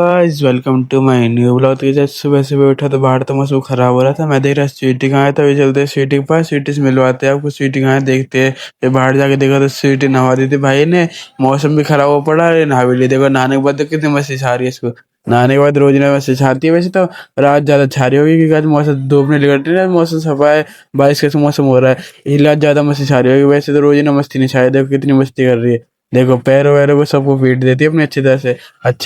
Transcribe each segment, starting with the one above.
Guys, welcome to my new blog. तो जैसे सुबह सुबह उठा तो बाहर तो मौसम खराब हो रहा था। मैं देख रहा स्वीटी कहाँ है, तो अभी चलते हैं स्वीटी के पास, स्वीटी से मिलवाते हैं आपको। स्वीटी कहाँ है देखते हैं। फिर बाहर जाके देखा तो स्वीटी नहा दी थी भाई ने। मौसम भी खराब हो पड़ा है, नहा भी ली। देखो नहाने के बाद तो कितनी मस्ती छा रही है इसको। नहाने के बाद रोज ना मस्ती छाती है वैसे तो। रात ज्यादा छा रही होगी क्योंकि आज मौसम धूप नहीं निकल रही है, मौसम सफा है, बारिश का मौसम हो रहा है, इसलिए आज ज्यादा मस्ती छा रही होगी। वैसे तो रोज ना मस्ती नहीं छाए, देखो कितनी मस्ती कर रही है। देखो पैरों वैरों को सबको पीट देती है अपने अच्छी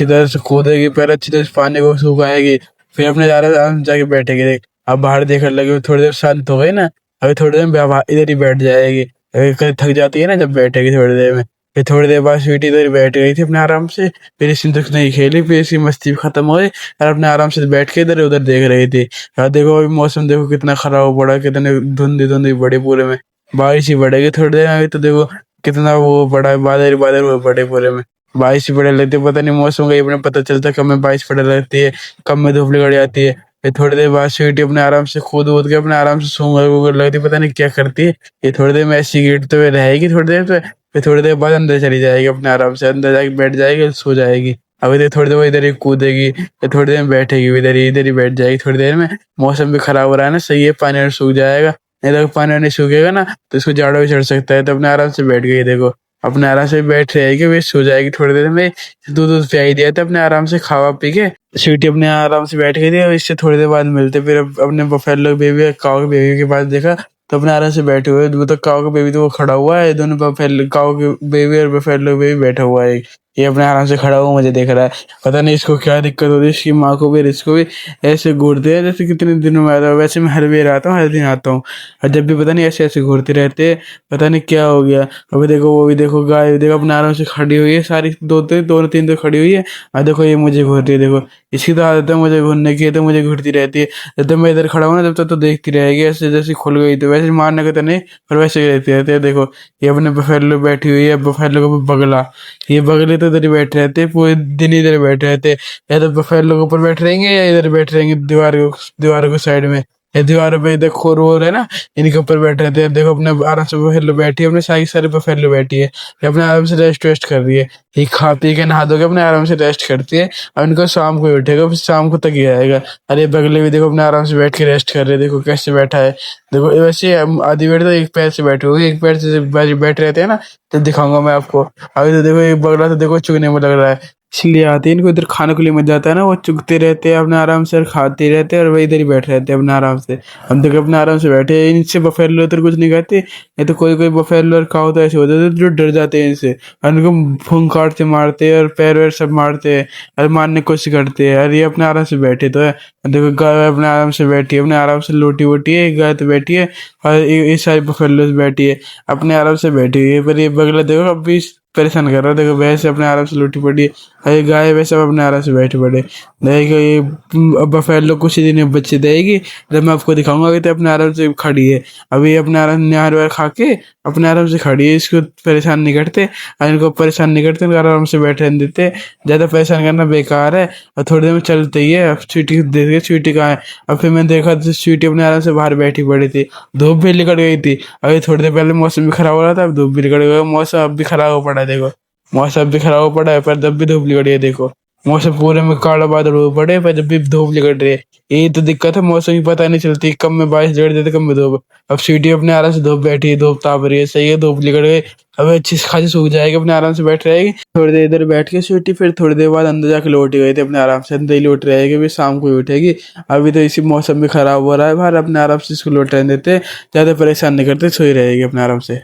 तरह से कूदेगी, पैर अच्छी तरह से पानी को सुखाएगी, फिर अपने आराम से जाके बैठेगी। देख अब बाहर देखने लगी, थोड़ी देर शांत हो गई ना, अभी थोड़ी देर में इधर ही बैठ जाएगी। अभी कहीं थक जाती है ना जब बैठेगी थोड़ी देर में, फिर थोड़ी देर बाद स्वीटी इधर ही बैठ गई थी अपने आराम से। फिर इसने तक नहीं खेली, फिर इसकी मस्ती भी खत्म हो गई और अपने आराम से बैठ के इधर उधर देख रही थी। यार देखो अभी मौसम देखो कितना खराब हो पड़ा, कितने धुंधी धुंधी बड़े पूरे में, बारिश ही बढ़ेगी थोड़ी देर में। अभी तो देखो कितना वो बड़ा है, बादल ही बादल हुए पड़े पूरे में, बारिश भी पड़ने लगती है। पता नहीं मौसम का ये अपने पता चलता है, कब में बारिश पड़ने लगती है, कब में धूप निकल जाती है। फिर थोड़ी देर बाद स्वीटी अपने आराम से कूद वूद के अपने आराम से सूंघ लगती है, पता नहीं क्या करती है। ये थोड़ी देर में ऐसी गिरते हुए रहेगी थोड़ी देर पे, फिर थोड़ी देर बाद अंदर चली जाएगी, अपने आराम से अंदर जाके बैठ जाएगी, सो जाएगी। अभी देर थोड़ी देर वो इधर ही कूदेगी, फिर थोड़ी देर में बैठेगी, इधर ही बैठ जाएगी थोड़ी देर में। मौसम भी खराब हो रहा है ना, सही है, पानी और सूख जाएगा। नहीं तो पानी नहीं सूखेगा ना तो इसको जाड़ा भी चढ़ सकता है। तो अपने आराम से बैठ गई, देखो अपने आराम से बैठ रहेगी, वे सो जाएगी थोड़ी देर में। दूध दूध पिलाई दिया था अपने आराम से, खावा पी के स्वीटी अपने आराम से बैठ गई थी। और इससे थोड़ी देर बाद मिलते फिर अपने बफेलो बेबी, काऊ के बेबी के पास देखा तो अपने आराम से बैठे हुए। वो तो काऊ का बेबी तो वो खड़ा हुआ है, दोनों बफेलो, काऊ के बेबी और बफेलो बेबी बैठा हुआ है। ये अपने आराम से खड़ा हुआ मुझे देख रहा है, पता नहीं इसको क्या दिक्कत होती है, इसकी माँ को भी और इसको भी। ऐसे घूरते हैं जैसे कितने दिनों में आता है। वैसे मैं हर वीर आता हूँ, हर दिन आता हूँ, और जब भी पता नहीं ऐसे ऐसे घूरते रहते हैं, पता नहीं क्या हो गया। अभी देखो वो भी देखो, गाय देखो अपने आराम से खड़ी हुई है, सारी दो तीन तो खड़ी हुई है। और देखो ये मुझे घूरती है, देखो इसकी तो आदत है मुझे घूरने की, तो मुझे घूरती रहती है। जब तक मैं इधर खड़ा हूँ ना तब तक तो देखती रहेगी, ऐसे जैसे खुल गई तो वैसे मारने का तो नहीं, पर वैसे ही रहती है। देखो ये अपने बफेलो बैठी हुई है, बफेलो को बगला, ये बगले तो इधर ही बैठे रहते हैं, पूरे दिन इधर बैठे रहते हैं। या तो बफेलो के ऊपर बैठ रहेंगे या इधर बैठ रहेंगे दीवार को साइड में, ये दीवारों पे इधर खोर वोर है ना, इनके ऊपर बैठे रहते हैं। देखो अपने आराम से बफेलो बैठी है, अपने सारी सारी बफेलो बैठी है, ये अपने आराम से रेस्ट वेस्ट कर रही है। ये खा पी के नहा धो के अपने आराम से रेस्ट करती है, और इनको शाम को ही उठेगा, फिर शाम को तक ही आएगा। अरे बगले भी देखो अपने आराम से बैठ के रेस्ट कर रहे हैं, देखो कैसे बैठा है। देखो वैसे आधी बैठ तो एक पैर से बैठे हुए, एक पैर से बैठ रहते हैं ना, तो दिखाऊंगा मैं आपको। अभी तो देखो ये बगला तो देखो चुगने में लग रहा है, इसलिए आते हैं। इनको इधर खाने के लिए मिल जाता है ना, वो चुगते रहते हैं अपने आराम से और खाते रहते हैं, और वही इधर ही बैठे रहते हैं अपने आराम से। हम देखो अपने आराम से बैठे हैं, इनसे बफेलो उधर कुछ नहीं कहते। नहीं तो कोई बफेलो और काऊ तो ऐसे होते थे जो डर जाते हैं इनसे, और इनको फूंक मारते हैं और पैर वैर सब मारते हैं और मारने की कोशिश करते हैं। और ये अपने आराम से बैठे तो है, देखो गाय अपने आराम से बैठी है, अपने आराम से लोटी वोटी है, गाय तो बैठी है, और ये सारी बफेलो बैठी है, अपने आराम से बैठी हुई है। पर ये बगला देखो अब भी परेशान कर रहा है, देखो भैंस अपने आराम से लूटी पड़ी है, और ये गाय वैसे अपने आराम से बैठे पड़े। देखो ये बफेलो कुछ ही दिन में बच्चे देगी, जब मैं आपको दिखाऊंगा। अभी तो अपने आराम से खड़ी है, अभी ये अपने आराम निहार वार खा के अपने आराम से खड़ी है, इसको परेशान नहीं करते, और इनको परेशान नहीं करते, इनको आराम से बैठे रहने देते। ज्यादा परेशान करना बेकार है, और थोड़ी देर में चलते ही है। अब स्वीटी देख के स्वीटी कहाँ है, अब फिर मैंने देखा तो स्वीटी अपने आराम से बाहर बैठी पड़ी थी, धूप भी निकल गई थी। अभी थोड़ी देर पहले मौसम भी खराब हो रहा था, अब धूप भी निकल गया, मौसम अब भी खराब हो पड़ा है। देखो मौसम भी खराब हो पड़ा है, पर जब भी धूप निकल रही है, देखो मौसम पूरे में काला बादल हो पड़े, पर जब भी धूप निकल रही है। यही तो दिक्कत है, मौसम की पता नहीं चलती, कब में बारिश जड़ देते, कब में धूप। अब सीटी अपने आराम से धूप बैठी है, धूप ताप रही है, सही है, धूप निकल गई, अब अच्छी खासी सूख जाएगी, अपने आराम से बैठ रहेगी। थोड़ी देर इधर बैठ के सीटी, फिर थोड़ी देर बाद अंदर जाके लौट गई थी, अपने आराम से अंदर ही लौट रहेगी, फिर शाम को ही उठेगी। अभी तो इसी मौसम भी खराब हो रहा है बाहर, अपने आराम से इसको लौट रहने देते, ज्यादा परेशान नहीं करते, सोई रहेगी अपने आराम से।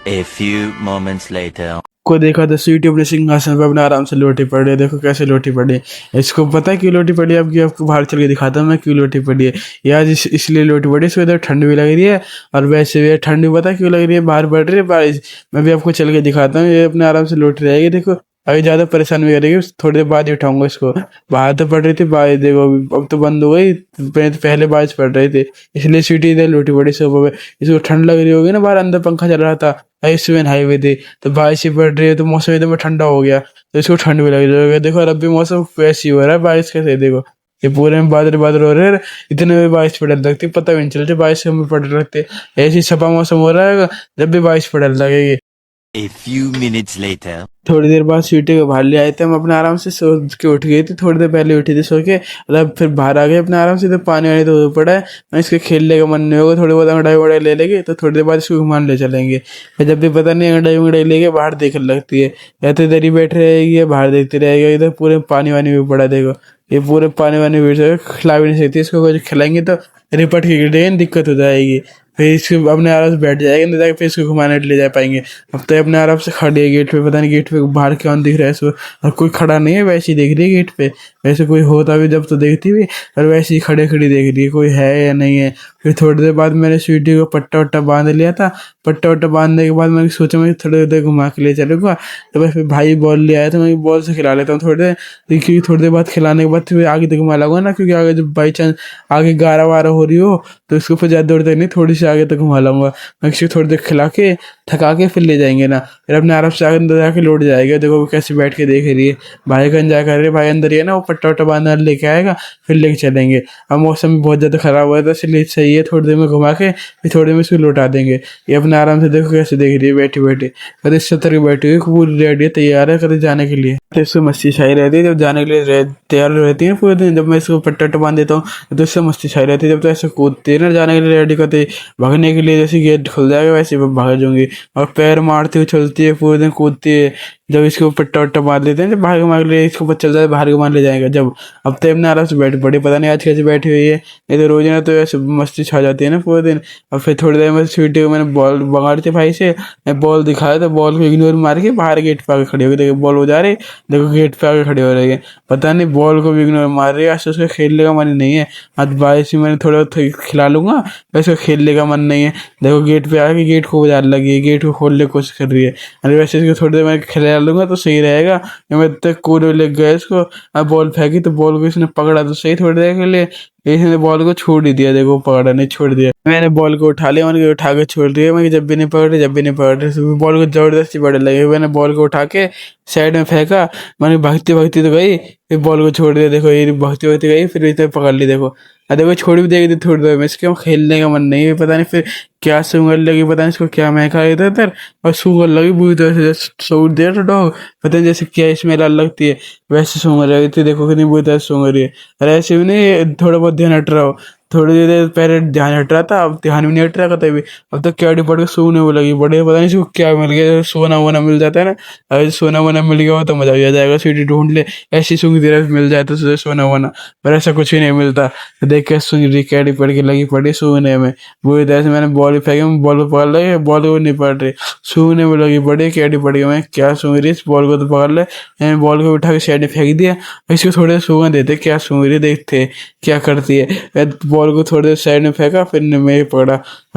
A few moments later. को देखा तो स्वीटी अपने सिंहासन पर अपने आराम से लोटी पड़ी है, देखो कैसे लोटी पड़ी है। इसको पता है क्यों लोटी पड़ी है, आपको बाहर चल के दिखाता हूँ मैं क्यों लोटी पड़ी है। ये आज इसलिए लोटी पड़ी है, इसको इधर ठंड भी लग रही है, और वैसे भी ठंड भी पता है क्यों लग रही है, बाहर पड़ रही है बारिश। मैं भी आपको चल के दिखाता हूँ, ये अपने आराम से लोटी रहेगी, देखो अभी ज्यादा परेशान भी करेगी, थोड़ी देर बाद ही उठाऊंगा इसको। बाहर तो पड़ रही थी बारिश, देखो अब तो बंद हो गई, पहले बारिश पड़ रही थी, इसलिए स्वीटी इधर लोटी पड़ी सुबह में। इसको ठंड लग रही होगी ना, बाहर अंदर पंखा चल रहा था, सुबह हाईवे थे, तो बारिश ही पड़ रही है, तो मौसम एकदम ठंडा हो गया, तो इसको ठंड भी लग रही है। देखो और अब भी मौसम वैसे ही हो रहा है, बारिश कैसे, देखो ये पूरे में बादल बादल हो रहे हैं, इतने में बारिश पड़ने लगती, पता भी नहीं चलती बारिश में पड़ने लगती, ऐसी सफा मौसम हो रहा है, जब भी बारिश पड़ने लगेगी। A few minutes later. थोड़ी देर बाद स्वीटी को बाहर ले आए थे हम, अपने आराम से सो के उठ गई थी, थोड़ी देर पहले उठी थी सो के, मतलब फिर बाहर आ गए अपने आराम से। तो पानी वानी तो पड़ा है, मैं इसके खेलने का मन नहीं होगा, थोड़ी बहुत अंगड़ाई वड़ाई ले लेंगे, तो थोड़ी देर बाद इसको घुमाने ले चलेंगे। फिर जब भी पता नहीं अंगड़ाई वंगड़ाई लेके बाहर देखने लगती है, या तो इधर ही बैठ रहेगी या बाहर देखती रहेगी, इधर पूरे पानी वानी भी पड़ा देखो, ये पूरे पानी वानी भी खिला भी नहीं सकती इसको, कुछ खिलाएंगे तो रिपट के गिरेगी, दिक्कत हो जाएगी। फिर इसको अपने आराम से बैठ जाएगा, नहीं जाके फिर इसको घुमाने ले जा पाएंगे। अब तो अपने आराम से खड़ी है गेट पे, पता नहीं गेट पे बाहर कौन दिख रहा है इसको, और कोई खड़ा नहीं है, वैसे ही देख रही है गेट पे, वैसे कोई होता भी जब तो देखती भी, और वैसे ही खड़े खड़ी देख रही है कोई है या नहीं है। फिर थोड़ी देर बाद मैंने स्वीटी को पट्टा वट्टा बांध लिया था, पट्टा वट्टा बांधने के बाद मैंने सोचा मैं थोड़ी देर घुमा के ले चलूँगा, तो मैं फिर भाई बॉल ले आया था, मैं बॉल से खिला लेता हूँ थोड़ी देर, क्योंकि थोड़ी देर बाद खिलाने के बाद फिर आगे तक घुमा लूंगा ना, क्योंकि आगे जब बाई चांस आगे 11-12 हो रही हो तो इसको फिर ज़्यादा दूर तक नहीं, थोड़ी सी आगे तक घुमा लाऊंगा मैं, इसको थोड़ी देर खिला के थका के फिर ले जाएंगे ना, फिर अपने आराम से अंदर जाके लौट जाएगा। देखो वो कैसे बैठ के देख रही है, भाई का एंजॉय कर रही है, भाई अंदर ही है ना, वो पट्टा वट्टा बांधना लेके आएगा फिर लेके चलेंगे। अब मौसम भी बहुत ज़्यादा खराब हुआ था, इसलिए सही है थोड़ी देर में घुमा के फिर थोड़ी देर में इसको लौटा देंगे। ये अपने आराम से देखो कैसे देख रही है बैठी बैठी, कभी सतर के बैठी हुई पूरी रेडी है, तैयार है कभी जाने के लिए। तो इसको मस्ती छाई रहती है, जब जाने के लिए तैयार रहती है पूरे दिन, जब मैं इसको पट्टा वट्टा बांध देता हूँ तो इससे मस्ती छाई रहती है। जब तो ऐसे कूदती है ना जाने के लिए रेडी करते, भागने के लिए जैसे गेट खुल जाएगा वैसे ही भाग जाऊंगी, और पैर मारती हुई चलती है, पूरे दिन कूदती है। जब इसको पट्टा वट्टा बांध लेते हैं, जब बाहर घुमा के लिए इसको पता चल जाए बाहर घुमा ले जाएगा जब, अब तो अपने आराम से बैठ पड़ी, पता नहीं आज कैसे बैठी हुई है, नहीं तो रोज ना तो ऐसे मस्ती छा जाती है ना पूरे दिन। और फिर थोड़ी देर में स्वीटी को मैंने बॉल बगाड़ी थी भाई से, मैं बॉल दिखाया तो बॉल को इग्नोर मार के बाहर गेट पे आके खड़ी हो गई, देखो बॉल हो जा रही, देखो गेट पे आके खड़ी हो रही है, पता नहीं बॉल को भी इग्नोर मार रही है, आज उसका खेलने का मन नहीं है, आज बारिश में मैंने थोड़ा खिला लूंगा, वैसे खेलने का मन नहीं है। देखो गेट पे आके गेट को बजा लगी है, गेट को खोलने की कोशिश कर रही है, अरे वैसे इसको थोड़ी देर मैं खिला लूंगा तो सही रहेगा। मैं तक कूदे लग गया इसको, अब बॉल फेंकी तो बॉल को इसने पकड़ा तो सही थोड़ी देर के लिए, इसने बॉल को छोड़ ही दिया, देखो पकड़ा नहीं छोड़ दिया, मैंने बॉल को उठा लिया, मैंने उठा के छोड़ दिया, मैं जब भी नहीं पकड़ रही जब भी नहीं पकड़ रही, बॉल को जबरदस्ती पड़ने लगे, मैंने बॉल को उठा के साइड में फेंका, मैंने भागती भागती तो गई, फिर बॉल को छोड़ दिया, देखो ये भागती भागती गई, फिर इधर पकड़ ली, देखो देखो छोड़ भी देगी थोड़ी देर में, इसके खेलने का मन नहीं है, पता नहीं फिर क्या सूंघने लगी, पता नहीं इसको क्या महका इधर उधर, और सूंघने लगी बुरी तरह से, जैसे सूंघ दिया तो डॉग, पता नहीं जैसे क्या स्मेल लगती है वैसे सूंघ रही थी, देखो कितनी बुरी तरह सूंघ रही है। अरे ऐसे भी नहीं, थोड़ा बहुत ध्यान हट रहा हो, थोड़ी देर पहले ध्यान हट रहा था, अब ध्यान भी नहीं हट रहा कभी भी, अब तो क्या पड़ के सोने वो लगी बड़े, पता नहीं इसको क्या मिल गया, सोना वोना मिल जाता है ना, अगर सोना वोना मिल गया हो तो मजा आ जाएगा, सीटी ढूंढ ले ऐसी सूंघ दे मिल जाए तो सोना वोना, पर ऐसा कुछ ही नहीं मिलता। तो देख के सूंघ रही, कैडी पड़ के लगी पड़ी सूंघने में, बुरी तरह से मैंने बॉल फेंकी, बॉल को पकड़ लगे, बॉल को नहीं पड़ रही, सूंघने में लगी पड़ी, कैडी पड़ गई, मैं क्या सूंघ रही इस बॉल को तो पकड़ ले, मैंने बॉल को उठा के साइड में फेंक दिया, इसको थोड़े देर सूंघने देते क्या सूंघ रही देखते क्या करती है। बॉल को थोड़ी देर साइड में फेंका, फिर मैं पकड़ा,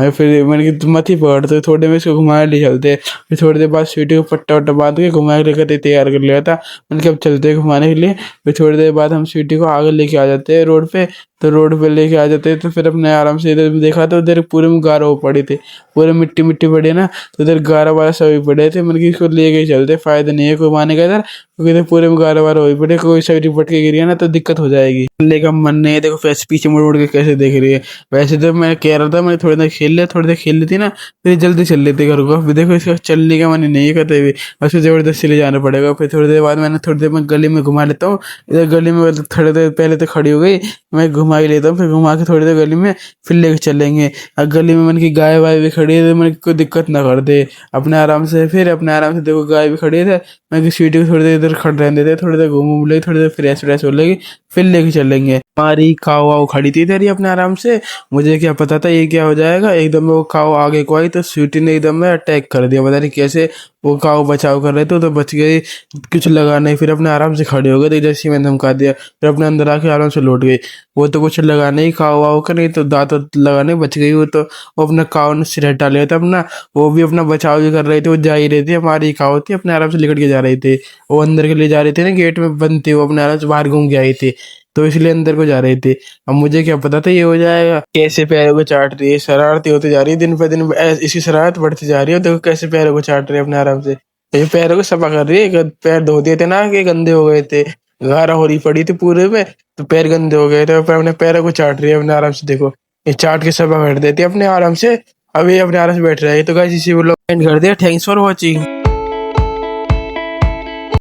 फिर मैंने कि मत ही पकड़, तो थोड़ी देर में इसको घुमाए ले चलते, फिर थोड़ी देर बाद स्वीटी को पट्टा वट्टा बांध के घुमाए लेकर तैयार कर लिया था, मैंने कब चलते हैं घुमाने के लिए। फिर थोड़ी देर बाद हम स्वीटी को आगे लेके आ जाते हैं रोड पे, तो रोड पे लेके आ जाते हैं, तो फिर अपने आराम से इधर देखा तो उधर पूरे में गारा हो पड़ी थी, पूरे मिट्टी मिट्टी पड़ी है ना, तो उधर गारा वारा सभी पड़े थे, मैंने कि इसको लेके ही चलते, फायदा नहीं है घुमाने का इधर, क्योंकि इधर पूरे में गारा वारा हो पड़े, कोई साइड पट के गिरी है ना तो दिक्कत हो जाएगी, चलने का मन नहीं है। देखो वैसे पीछे मुड़ मुड़ के कैसे देख रही है, वैसे तो मैं कह रहा था मैंने थोड़ी देर खेल लिया, थोड़ी देर खेल लेती ना फिर जल्दी चल लेते घर को, फिर देखो इसका चलने का मन नहीं है कहते हुए, उसको जबरदस्ती ले जाना पड़ेगा। फिर थोड़ी देर बाद मैंने थोड़ी देर में गली में घुमा लेता हूँ, इधर गली में थोड़ी देर पहले तो खड़ी हो गई, मैं घुमा ही लेता हूँ, फिर घुमा के थोड़ी देर गली में फिर लेके चलेंगे। अब गली में मैंने की गाय वाय भी खड़ी है, तो मैंने कोई दिक्कत ना कर दे अपने आराम से, फिर अपने आराम से देखो गाय भी खड़ी है, मैं स्वीटी को थोड़ी देर इधर खड़ रहने देते, थोड़ी देर घूम लेगी, थोड़ी देर फ्रेश व्रेश हो लेगी, फिर लेके चलेंगे। हमारी काऊ वाऊ खड़ी थी इधर ही अपने आराम से, मुझे क्या पता था ये क्या हो जाएगा, एकदम वो काऊ आगे को आई तो स्वीटी ने एकदम में अटैक कर दिया, पता नहीं कैसे वो काऊ बचाव कर रहे थे तो बच गई, कुछ लगा नहीं, फिर अपने आराम से खड़े हो गए, तो जैसे ही मैंने धमका दिया फिर अपने अंदर आके आराम से लौट गई, वो तो कुछ लगा नहीं काऊ वाऊ का, नहीं तो दांत लगा नहीं, बच गई वो तो, वो अपना काऊ ने सिर हटा लिया था अपना, वो भी अपना बचाव भी कर रही थी, वो जा ही रही थी, हमारी काऊ थी अपने आराम से लिकट के जा रही थी, वो अंदर के लिए जा रही थी ना, गेट में बंद थी, वो अपने आराम से बाहर घूम के आई थी, तो इसलिए अंदर को जा रही थी। अब मुझे क्या पता था ये हो जाएगा, कैसे पैरों को चाट रही है, शरारती होती जा रही है दिन पे दिन, इसी शरारत बढ़ती जा रही है, देखो कैसे पैरों को चाट रही है अपने आराम से, ये पैरों को सफा कर रही है, पैर धो दिए थे ना कि गंदे हो गए थे, गारा हो रही पड़ी थी पूरे में, तो पैर गंदे हो गए थे, अपने पैरों को चाट रही है अपने आराम से, देखो ये चाट के सफा कर देती है अपने आराम से, अब ये अपने आराम से बैठ रहा है। तो गाइस इसी व्लॉग एंड कर दिया, थैंक्स फॉर वॉचिंग।